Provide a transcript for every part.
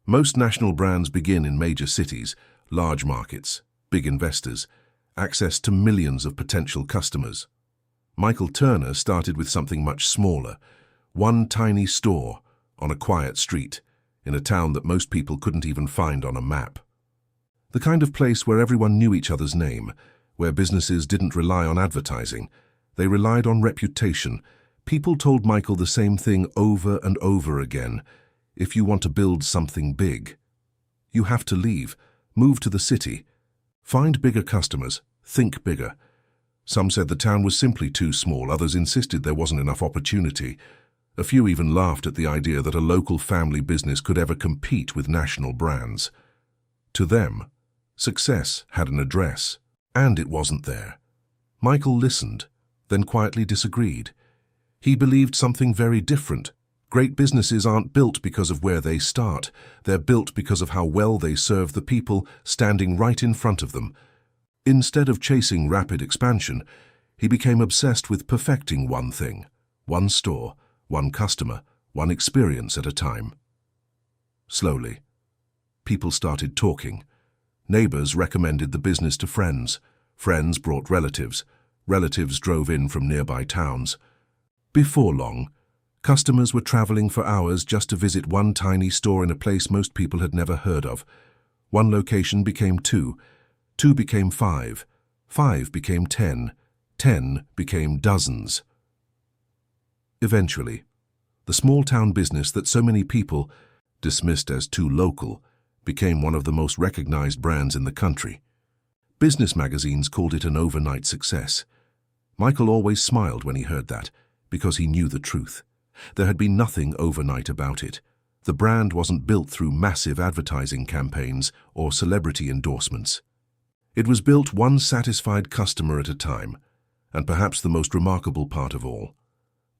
Most national brands begin in major cities, large markets, big investors, access to millions of potential customers. Michael Turner started with something much smaller, one tiny store on a quiet street in a town that most people couldn't even find on a map. The kind of place where everyone knew each other's name, where businesses didn't rely on advertising. They relied on reputation. People told Michael the same thing over and over again. If you want to build something big, you have to leave, move to the city, find bigger customers, think bigger. Some said the town was simply too small, others insisted there wasn't enough opportunity. A few even laughed at the idea that a local family business could ever compete with national brands. To them, success had an address, and it wasn't there. Michael listened, then quietly disagreed. He believed something very different. Great businesses aren't built because of where they start. They're built because of how well they serve the people standing right in front of them. Instead of chasing rapid expansion, he became obsessed with perfecting one thing, one store, one customer, one experience at a time. Slowly, people started talking. Neighbors recommended the business to friends. Friends brought relatives. Relatives drove in from nearby towns. Before long, customers were traveling for hours just to visit one tiny store in a place most people had never heard of. One location became two. Two became five. Five became 10. 10 became dozens. Eventually, the small-town business that so many people dismissed as too local became one of the most recognized brands in the country. Business magazines called it an overnight success. Michael always smiled when he heard that, because he knew the truth. There had been nothing overnight about it. The brand wasn't built through massive advertising campaigns or celebrity endorsements. It was built one satisfied customer at a time, and perhaps the most remarkable part of all,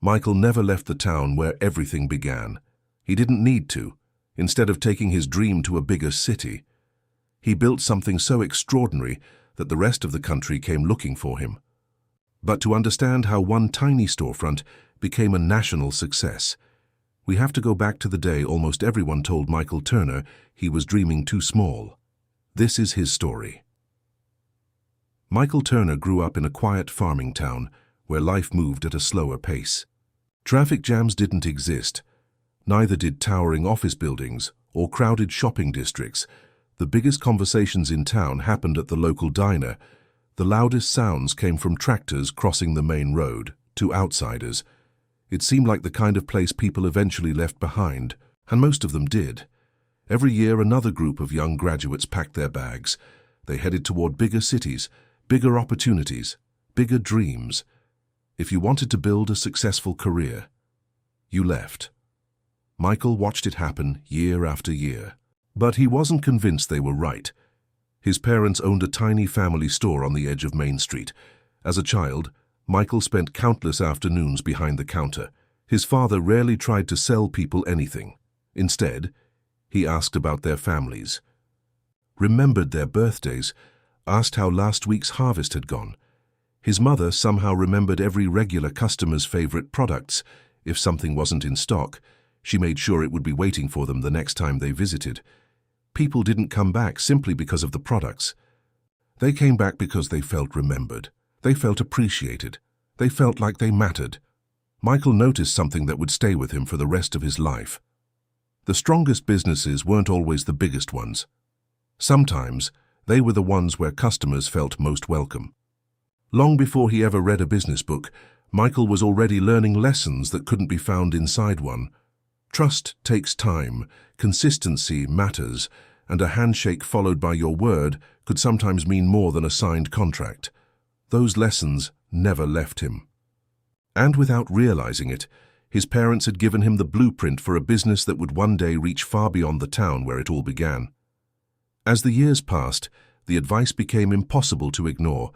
Michael never left the town where everything began. He didn't need to. Instead of taking his dream to a bigger city, he built something so extraordinary that the rest of the country came looking for him. But to understand how one tiny storefront became a national success, we have to go back to the day almost everyone told Michael Turner he was dreaming too small. This is his story. Michael Turner grew up in a quiet farming town where life moved at a slower pace. Traffic jams didn't exist. Neither did towering office buildings or crowded shopping districts. The biggest conversations in town happened at the local diner. The loudest sounds came from tractors crossing the main road. To outsiders, it seemed like the kind of place people eventually left behind, and most of them did. Every year another group of young graduates packed their bags. They headed toward bigger cities, bigger opportunities, bigger dreams. If you wanted to build a successful career, you left. Michael watched it happen year after year. But he wasn't convinced they were right. His parents owned a tiny family store on the edge of Main Street. As a child, Michael spent countless afternoons behind the counter. His father rarely tried to sell people anything. Instead, he asked about their families, remembered their birthdays, asked how last week's harvest had gone. His mother somehow remembered every regular customer's favorite products. If something wasn't in stock, she made sure it would be waiting for them the next time they visited. People didn't come back simply because of the products. They came back because they felt remembered. They felt appreciated. They felt like they mattered. Michael noticed something that would stay with him for the rest of his life. The strongest businesses weren't always the biggest ones. Sometimes, they were the ones where customers felt most welcome. Long before he ever read a business book, Michael was already learning lessons that couldn't be found inside one. Trust takes time, consistency matters, and a handshake followed by your word could sometimes mean more than a signed contract. Those lessons never left him. And without realizing it, his parents had given him the blueprint for a business that would one day reach far beyond the town where it all began. As the years passed, the advice became impossible to ignore.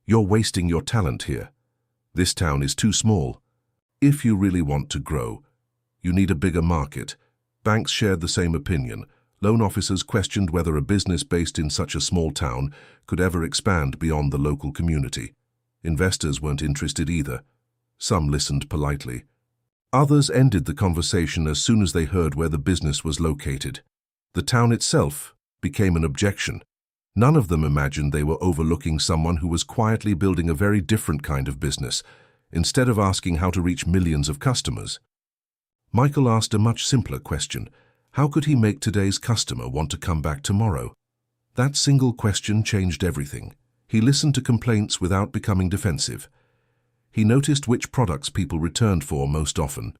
You're wasting your talent here. This town is too small. If you really want to grow, you need a bigger market. Banks shared the same opinion. Loan officers questioned whether a business based in such a small town could ever expand beyond the local community. Investors weren't interested either. Some listened politely. Others ended the conversation as soon as they heard where the business was located. The town itself became an objection. None of them imagined they were overlooking someone who was quietly building a very different kind of business, instead of asking how to reach millions of customers. Michael asked a much simpler question. How could he make today's customer want to come back tomorrow? That single question changed everything. He listened to complaints without becoming defensive. He noticed which products people returned for most often.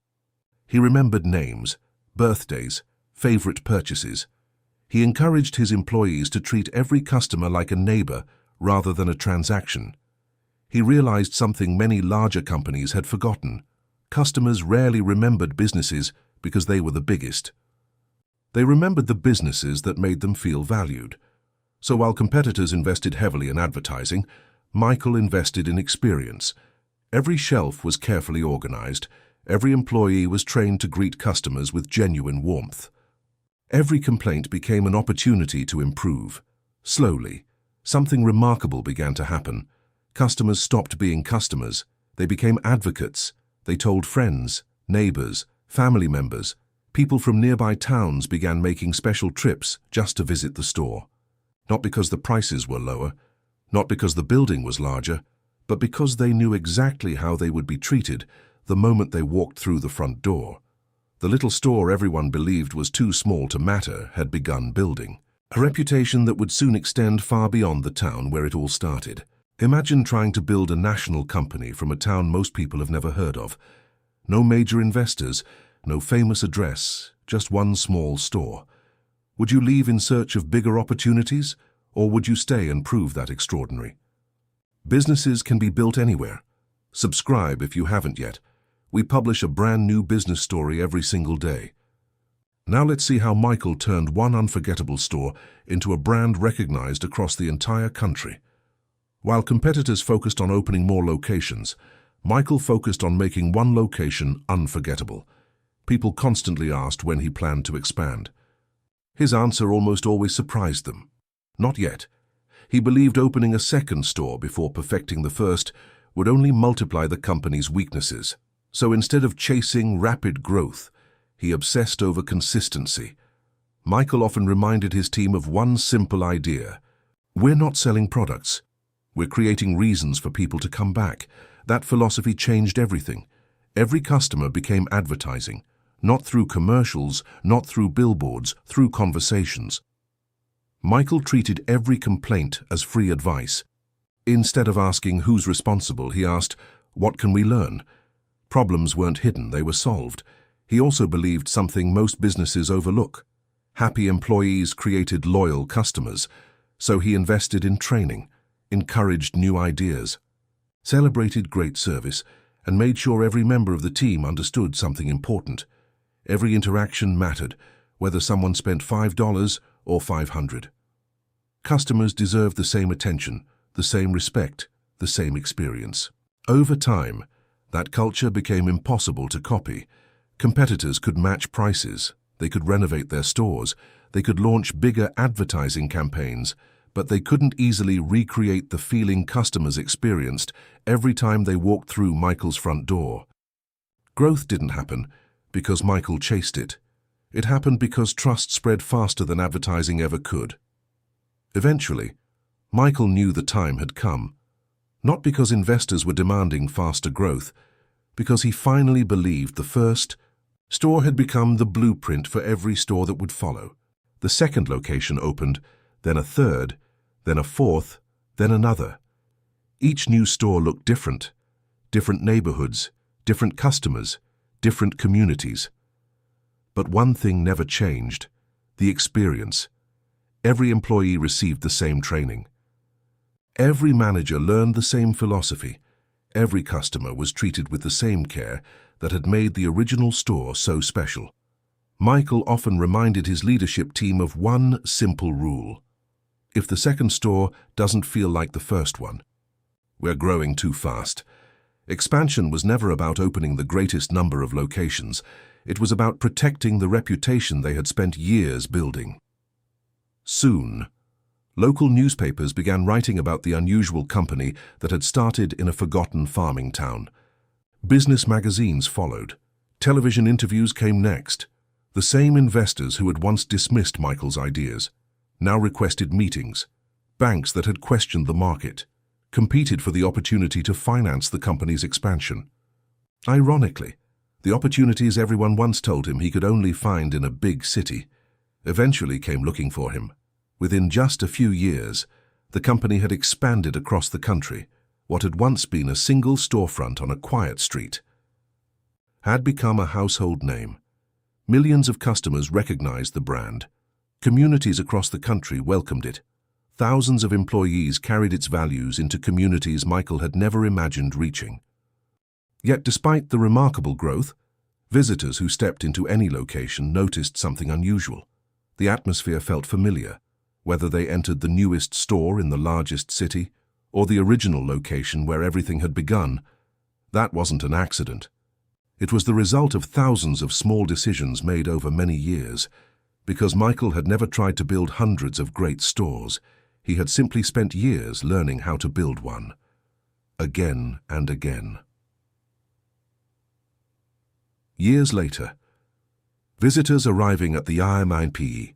He remembered names, birthdays, favorite purchases. He encouraged his employees to treat every customer like a neighbor rather than a transaction. He realized something many larger companies had forgotten. Customers rarely remembered businesses because they were the biggest. They remembered the businesses that made them feel valued. So while competitors invested heavily in advertising, Michael invested in experience. Every shelf was carefully organized. Every employee was trained to greet customers with genuine warmth. Every complaint became an opportunity to improve. Slowly, something remarkable began to happen. Customers stopped being customers. They became advocates. They told friends, neighbors, family members. People from nearby towns began making special trips just to visit the store. Not because the prices were lower, not because the building was larger, but because they knew exactly how they would be treated the moment they walked through the front door. The little store everyone believed was too small to matter had begun building. A reputation that would soon extend far beyond the town where it all started. Imagine trying to build a national company from a town most people have never heard of. No major investors, no famous address, just one small store. Would you leave in search of bigger opportunities, or would you stay and prove that extraordinary? Businesses can be built anywhere. Subscribe if you haven't yet. We publish a brand new business story every single day. Now let's see how Michael turned one unforgettable store into a brand recognized across the entire country. While competitors focused on opening more locations, Michael focused on making one location unforgettable. People constantly asked when he planned to expand. His answer almost always surprised them. Not yet. He believed opening a second store before perfecting the first would only multiply the company's weaknesses. So instead of chasing rapid growth, he obsessed over consistency. Michael often reminded his team of one simple idea. We're not selling products. We're creating reasons for people to come back. That philosophy changed everything. Every customer became advertising, not through commercials, not through billboards, through conversations. Michael treated every complaint as free advice. Instead of asking who's responsible, he asked, what can we learn? Problems weren't hidden, they were solved. He also believed something most businesses overlook. Happy employees created loyal customers, so he invested in training, encouraged new ideas, celebrated great service, and made sure every member of the team understood something important. Every interaction mattered, whether someone spent $5 or $500. Customers deserved the same attention, the same respect, the same experience. Over time, that culture became impossible to copy. Competitors could match prices, they could renovate their stores, they could launch bigger advertising campaigns, but they couldn't easily recreate the feeling customers experienced every time they walked through Michael's front door. Growth didn't happen because Michael chased it. It happened because trust spread faster than advertising ever could. Eventually, Michael knew the time had come. Not because investors were demanding faster growth, because he finally believed the first store had become the blueprint for every store that would follow. The second location opened, then a third, then a fourth, then another. Each new store looked different. Different neighborhoods, different customers, different communities. But one thing never changed: the experience. Every employee received the same training. Every manager learned the same philosophy. Every customer was treated with the same care that had made the original store so special. Michael often reminded his leadership team of one simple rule. If the second store doesn't feel like the first one, we're growing too fast. Expansion was never about opening the greatest number of locations. It was about protecting the reputation they had spent years building. Soon, local newspapers began writing about the unusual company that had started in a forgotten farming town. Business magazines followed. Television interviews came next. The same investors who had once dismissed Michael's ideas now requested meetings. Banks that had questioned the market competed for the opportunity to finance the company's expansion. Ironically, the opportunities everyone once told him he could only find in a big city eventually came looking for him. Within just a few years, the company had expanded across the country. What had once been a single storefront on a quiet street had become a household name. Millions of customers recognized the brand. Communities across the country welcomed it. Thousands of employees carried its values into communities Michael had never imagined reaching. Yet despite the remarkable growth, visitors who stepped into any location noticed something unusual. The atmosphere felt familiar, whether they entered the newest store in the largest city or the original location where everything had begun. That wasn't an accident. It was the result of thousands of small decisions made over many years. Because Michael had never tried to build hundreds of great stores, he had simply spent years learning how to build one. Again and again. Years later, visitors arriving at the IMIPE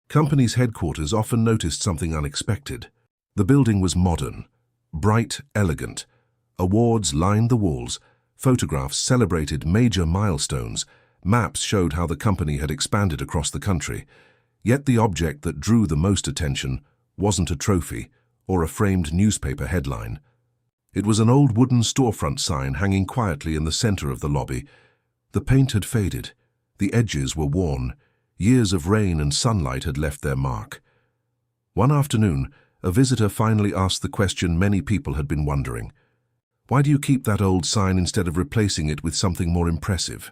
company's headquarters often noticed something unexpected. The building was modern, bright, elegant. Awards lined the walls, photographs celebrated major milestones, maps showed how the company had expanded across the country. Yet the object that drew the most attention wasn't a trophy or a framed newspaper headline. It was an old wooden storefront sign hanging quietly in the center of the lobby. The paint had faded, the edges were worn, years of rain and sunlight had left their mark. One afternoon, a visitor finally asked the question many people had been wondering. "Why do you keep that old sign instead of replacing it with something more impressive?"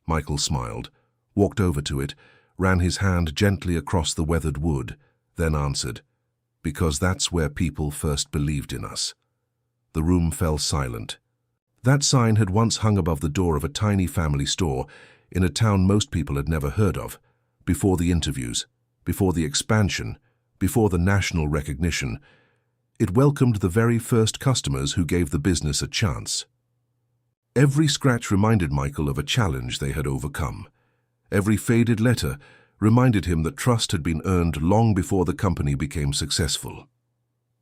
Michael smiled, walked over to it, ran his hand gently across the weathered wood, then answered, "Because that's where people first believed in us." The room fell silent. That sign had once hung above the door of a tiny family store in a town most people had never heard of. Before the interviews, before the expansion, before the national recognition, it welcomed the very first customers who gave the business a chance. Every scratch reminded Michael of a challenge they had overcome. Every faded letter reminded him that trust had been earned long before the company became successful.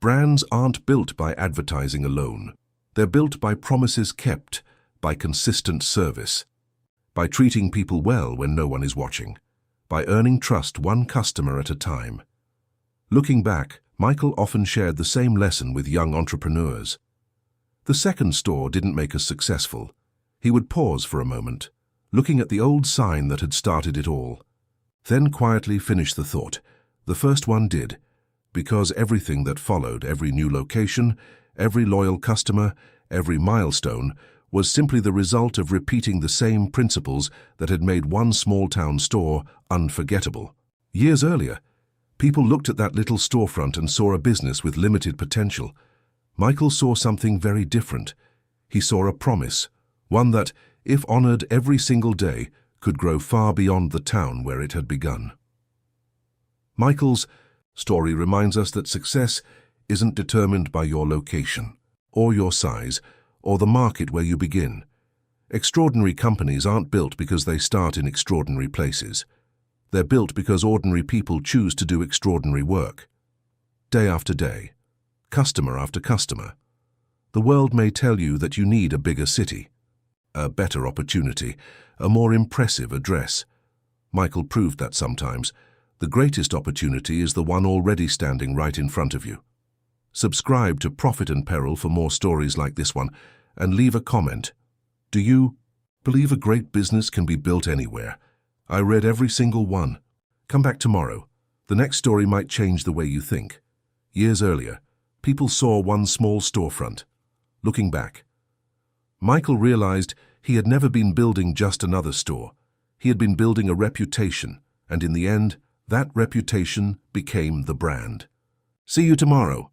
Brands aren't built by advertising alone. They're built by promises kept, by consistent service, by treating people well when no one is watching, by earning trust one customer at a time. Looking back, Michael often shared the same lesson with young entrepreneurs. The second store didn't make us successful. He would pause for a moment, looking at the old sign that had started it all. Then quietly finish the thought. The first one did, because everything that followed, every new location, every loyal customer, every milestone, was simply the result of repeating the same principles that had made one small-town store unforgettable. Years earlier, people looked at that little storefront and saw a business with limited potential. Michael saw something very different. He saw a promise, one that, if honored every single day, could grow far beyond the town where it had begun. Michael's story reminds us that success isn't determined by your location, or your size, or the market where you begin. Extraordinary companies aren't built because they start in extraordinary places. They're built because ordinary people choose to do extraordinary work. Day after day, customer after customer. The world may tell you that you need a bigger city, a better opportunity, a more impressive address. Michael proved that sometimes the greatest opportunity is the one already standing right in front of you. Subscribe to Profit and Peril for more stories like this one, and leave a comment. Do you believe a great business can be built anywhere? I read every single one. Come back tomorrow. The next story might change the way you think. Years earlier, people saw one small storefront. Looking back, Michael realized he had never been building just another store. He had been building a reputation, and in the end, that reputation became the brand. See you tomorrow.